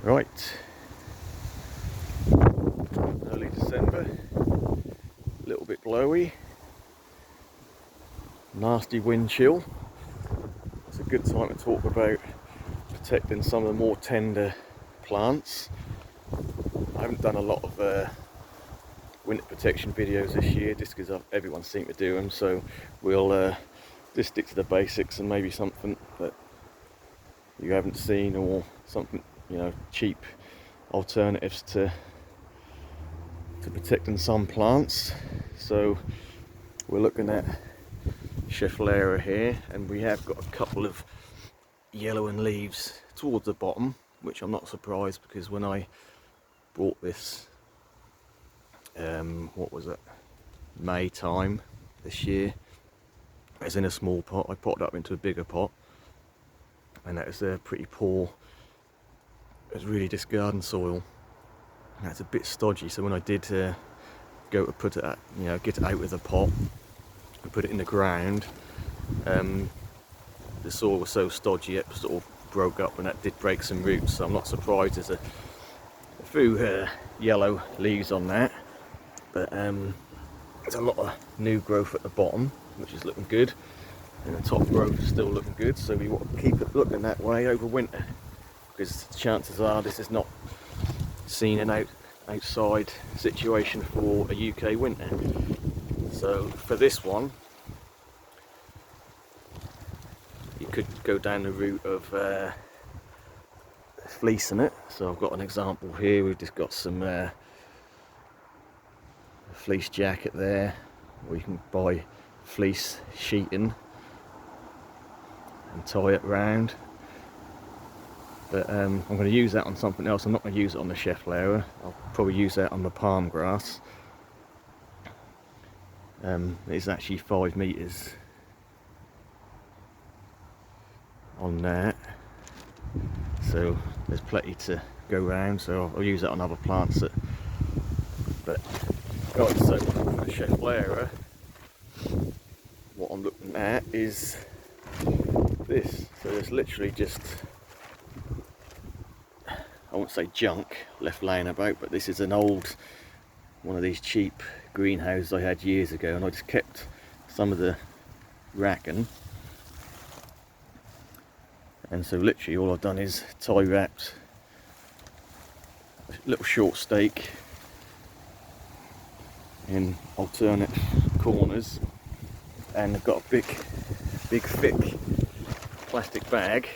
Right, early December, a little bit blowy, nasty wind chill. It's a good time to talk about protecting some of the more tender plants. I haven't done a lot of winter protection videos this year just because everyone seemed to do them, so we'll just stick to the basics and maybe something that you haven't seen, or something, cheap alternatives to protecting some plants. So we're looking at Schefflera here, and we have got a couple of yellowing leaves towards the bottom, which I'm not surprised, because when I bought this what was it, May time this year, it was in a small pot. I potted up into a bigger pot, and that was pretty poor. It was really just garden soil. That's a bit stodgy, so when I did go to put it at, get it out of the pot and put it in the ground, the soil was so stodgy it sort of broke up, and that did break some roots. So I'm not surprised there's a few yellow leaves on that, but there's a lot of new growth at the bottom, which is looking good, and the top growth is still looking good. So we want to keep it looking that way over winter, because chances are this is not seen an outside situation for a UK winter. So for this one, you could go down the route of fleecing it. So I've got an example here. We've just got some fleece jacket there, or you can buy fleece sheeting and tie it round. But I'm going to use that on something else. I'm not going to use it on the Schefflera. I'll probably use that on the palm grass. It's actually 5 meters on that, so there's plenty to go round. So I'll use that on other plants. But right, so the Schefflera, what I'm looking at is this. So there's literally just, I won't say junk left laying about, but this is an old, one of these cheap greenhouses I had years ago, and I just kept some of the racking. And so literally all I've done is tie wrapped a little short stake in alternate corners, and I've got a big thick plastic bag.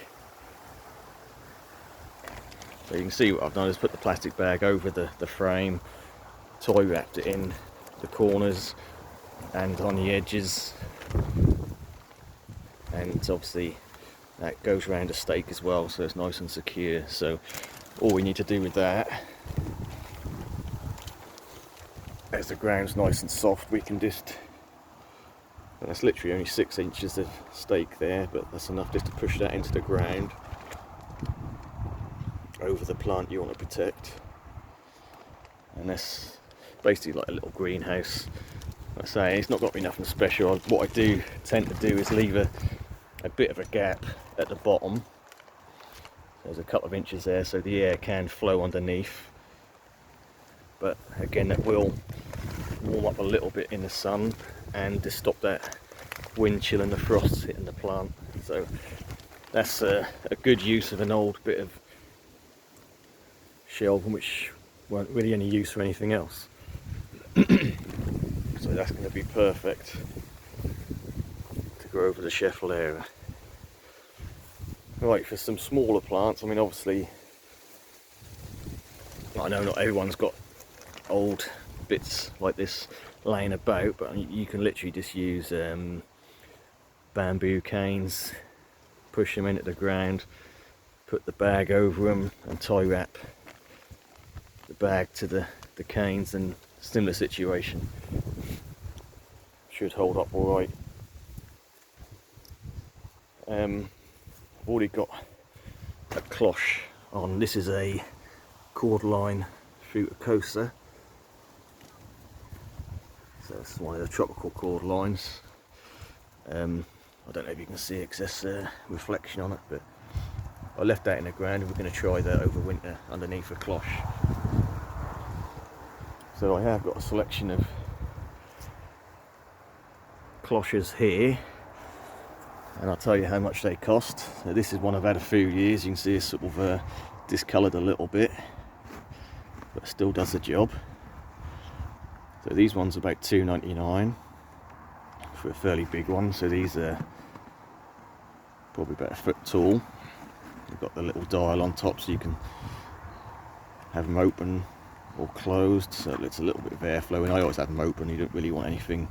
So you can see what I've done is put the plastic bag over the frame, tie wrapped it in the corners and on the edges, and obviously that goes around a stake as well, so it's nice and secure. So all we need to do with that, as the ground's nice and soft, we can just, that's literally only 6 inches of stake there, but that's enough just to push that into the ground over the plant you want to protect. And that's basically like a little greenhouse. Like I say, it's not got to be nothing special. What I do tend to do is leave a bit of a gap at the bottom. There's a couple of inches there, so the air can flow underneath. But again, that will warm up a little bit in the sun and to stop that wind chill and the frost hitting the plant. So that's a good use of an old bit of shelving, which weren't really any use for anything else. So that's going to be perfect to go over the Schefflera. Right, for some smaller plants, I mean, obviously I know not everyone's got old bits like this laying about, but you can literally just use bamboo canes, push them into the ground, put the bag over them and tie wrap the bag to the canes, and similar situation. Should hold up all right. I've already got a cloche on. This is a Cordyline fruticosa. So it's one of the tropical cordylines. I don't know if you can see it because there's a reflection on it, but I left that in the ground, and we're going to try that over winter underneath a cloche. So I have got a selection of cloches here, and I'll tell you how much they cost. So this is one I've had a few years. You can see it's sort of discoloured a little bit, but still does the job. So these ones are about $2.99 for a fairly big one. So these are probably about a foot tall. They've got the little dial on top, so you can have them open or closed, so it lets a little bit of airflow in. I always have them open. You don't really want anything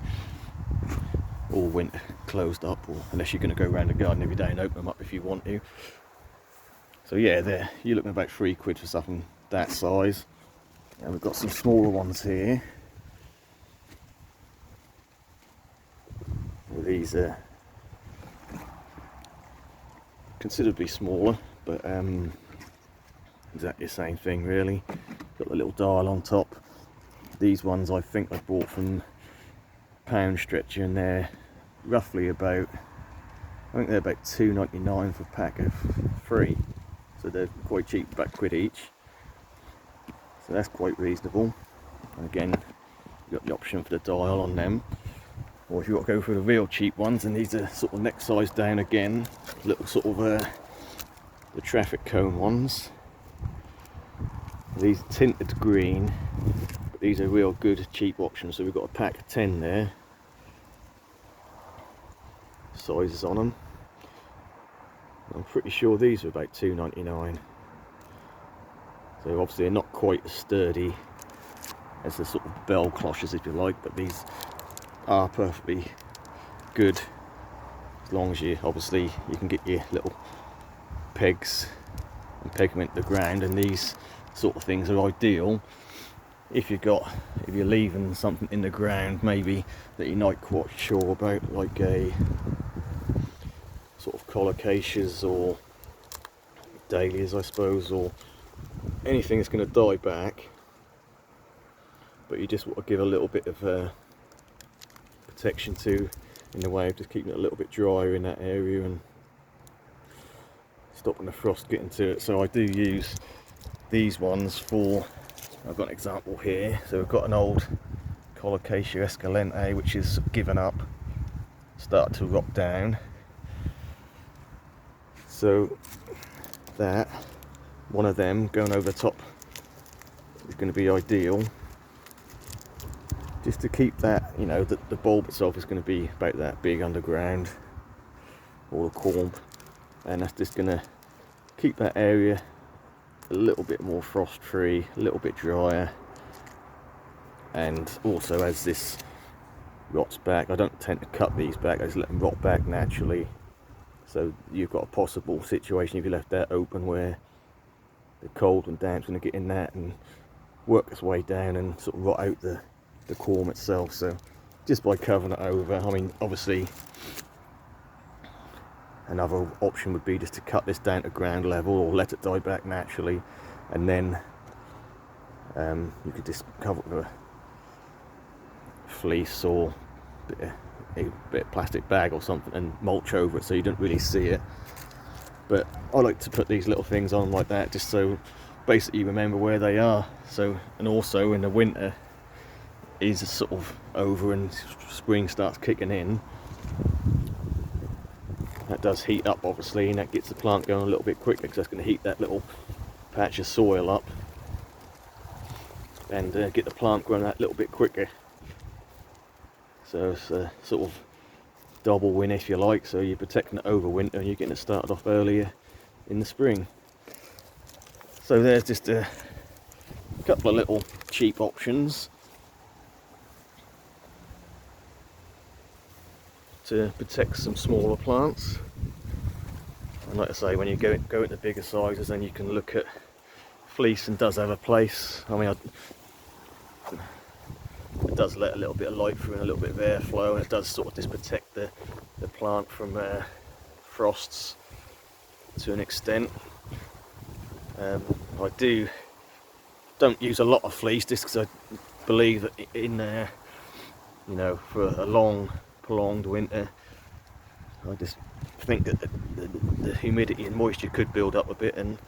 all winter closed up, or unless you're going to go around the garden every day and open them up if you want to. So yeah, there you're looking about £3 for something that size. And we've got some smaller ones here. These are considerably smaller, but exactly the same thing really. Got the little dial on top. These ones I think I bought from Pound Stretcher, and they're roughly about, I think they're about $2.99 for a pack of 3. So they're quite cheap, about £1 each. So that's quite reasonable. And again, you've got the option for the dial on them. Or if you've got to go for the real cheap ones, and these are sort of next size down again, little sort of the traffic cone ones. These tinted green, but these are real good cheap options. So we've got a pack of 10 there, sizes on them. I'm pretty sure these are about $2.99. So obviously they're not quite as sturdy as the sort of bell cloches, if you like, but these are perfectly good, as long as you can get your little pegs and peg them into the ground. And these sort of things are ideal if you're leaving something in the ground maybe that you're not quite sure about, like a sort of colocaceae or dahlias, I suppose, or anything that's going to die back, but you just want to give a little bit of protection to, in the way of just keeping it a little bit drier in that area and stopping the frost getting to it. So I do use these ones for, I've got an example here. So we've got an old Colocaceae esculente which is given up, started to rot down. So that one of them going over the top is going to be ideal, just to keep that, you know, the bulb itself is going to be about that big underground, or the corm, and that's just going to keep that area a little bit more frost free, a little bit drier. And also, as this rots back, I don't tend to cut these back, I just let them rot back naturally. So you've got a possible situation if you left that open where the cold and damp's going to get in that and work its way down and sort of rot out the corm itself. So just by covering it over, I mean, obviously another option would be just to cut this down to ground level or let it die back naturally, and then you could just cover it with a fleece or a bit of plastic bag or something and mulch over it so you don't really see it. But I like to put these little things on like that, just so basically you remember where they are. So, and also in the winter is sort of over and spring starts kicking in, that does heat up obviously, and that gets the plant going a little bit quicker, because that's going to heat that little patch of soil up and get the plant growing that little bit quicker. So it's a sort of double win, if you like. So you're protecting it over winter and you're getting it started off earlier in the spring. So there's just a couple of little cheap options to protect some smaller plants. And like I say, when you go into bigger sizes, then you can look at fleece, and does have a place. I mean, it does let a little bit of light through and a little bit of airflow, and it does sort of just protect the plant from frosts to an extent. I don't use a lot of fleece, just because I believe that in there, you know, for a long prolonged winter, I just think that the humidity and moisture could build up a bit and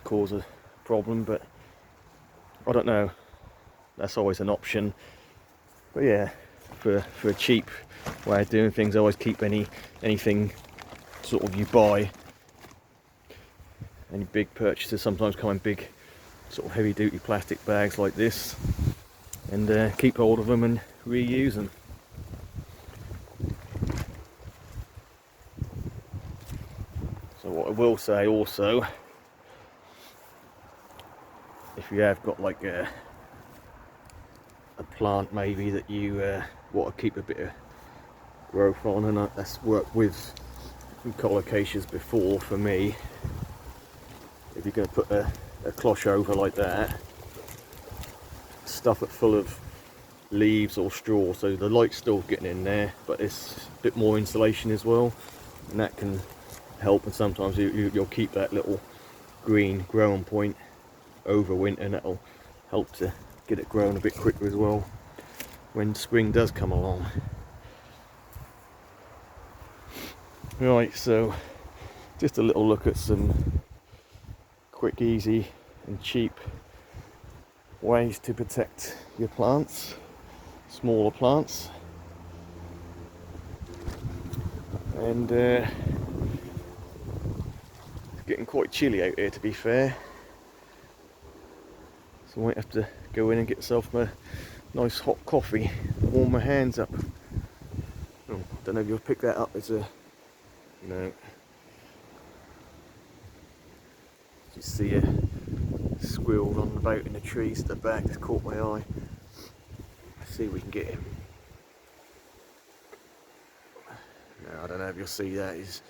cause a problem, but I don't know. That's always an option. But yeah, for a cheap way of doing things, I always keep anything sort of you buy, any big purchases sometimes come in big sort of heavy duty plastic bags like this, and keep hold of them and reuse them. So what I will say also, if you have got like a plant maybe that you want to keep a bit of growth on, and that's worked with colocaceas before for me. If you're going to put a cloche over like that, stuff it full of leaves or straw so the light's still getting in there, but it's a bit more insulation as well, and that can help. And sometimes you'll keep that little green growing point over winter, and that'll help to get it growing a bit quicker as well when spring does come along. Right, so just a little look at some quick, easy and cheap ways to protect your plants, smaller plants. And it's getting quite chilly out here, to be fair, so I might have to go in and get myself a nice hot coffee to warm my hands up. Oh, don't know if you'll pick that up as a... no. You see a squirrel running about in the trees at the back. That's caught my eye. Let's see if we can get him. No, I don't know if you'll see that. He's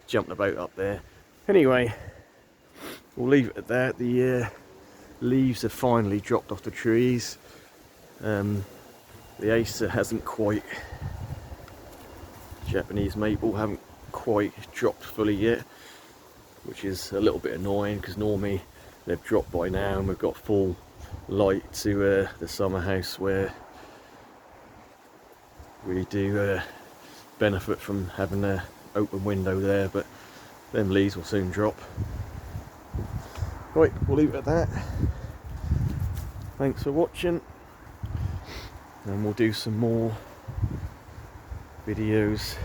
jumping about up there. Anyway, we'll leave it at that. The leaves have finally dropped off the trees. The Acer hasn't quite, Japanese maple haven't quite dropped fully yet, which is a little bit annoying because normally they've dropped by now and we've got full light to the summer house, where we do benefit from having an open window there, but them leaves will soon drop. Right, we'll leave it at that. Thanks for watching, and we'll do some more videos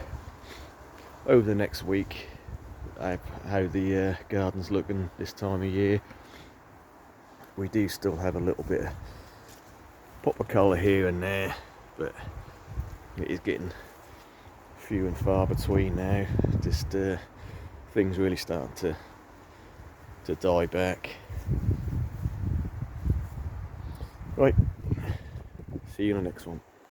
over the next week, how the garden's looking this time of year. We do still have a little bit of pop of colour here and there, but it is getting few and far between now. Just things really starting to die back. Right, see you in the next one.